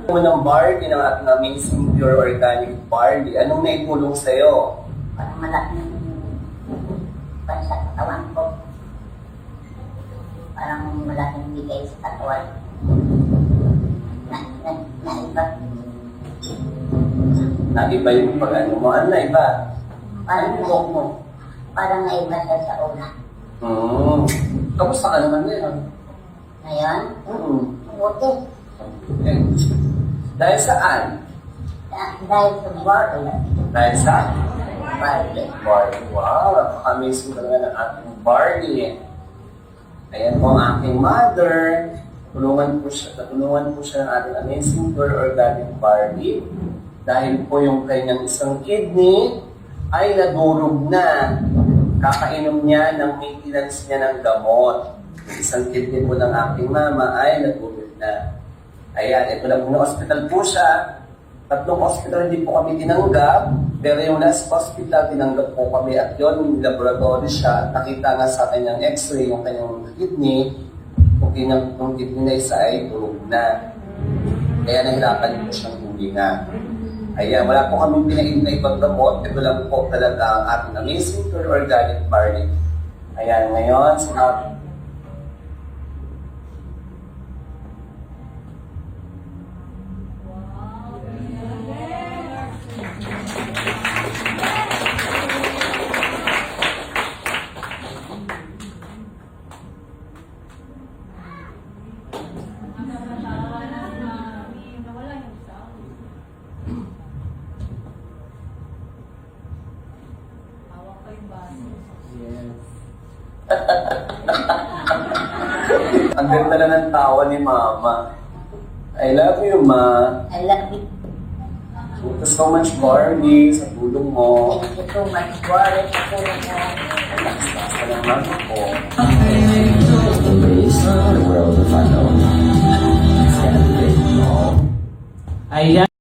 Unang barley ng ating amazing pure organic barley. Anong naitulong sa'yo? Parang malaking pansa sa katawan ko. Parang malaking bigay sa katawan. Naiba. Naiba yung pag-ano mo. Ano naiba? Parang Ano yung mo? Parang naiba siya sa una. Kamusta ka naman ngayon? Ngayon, buti. Eh, dahil saan? Dahil sa barley. Dahil sa Barley. barley. Wow, napaka-amazing talaga ng ating barley. Ayan po ang aking mother. Tulungan po siya ng ating amazing pure organic barley. Dahil po yung kanyang isang kidney ay nadurog na. Kakainom niya ng maintenance niya ng gamot. Yung isang kidney po ng aking mama ay nadurog na. Ayan, ito lang po na hospital po siya. 3 hospital hindi po kami tinanggap. Pero yung last hospital, tinanggap po kami at yun, laboratory siya. Nakita nga sa kanyang x-ray yung kanyang kidney. Yung kidney na isa ay durog na. Kaya nahirapan po siyang huminga. Ayan, wala po kami pinainom na ibang gamot. Ito lang po talaga ang ating amazing pure organic barley. Ayan, ngayon, ang ganda na ng tawa ni Mama. I love you, Ma. I love you. Thank you so much, Barney, sa tulong mo. Thank you so much, barley, sa tulong mo. Salamat po. Embrace the world of unknown. Stand with all. Ayan.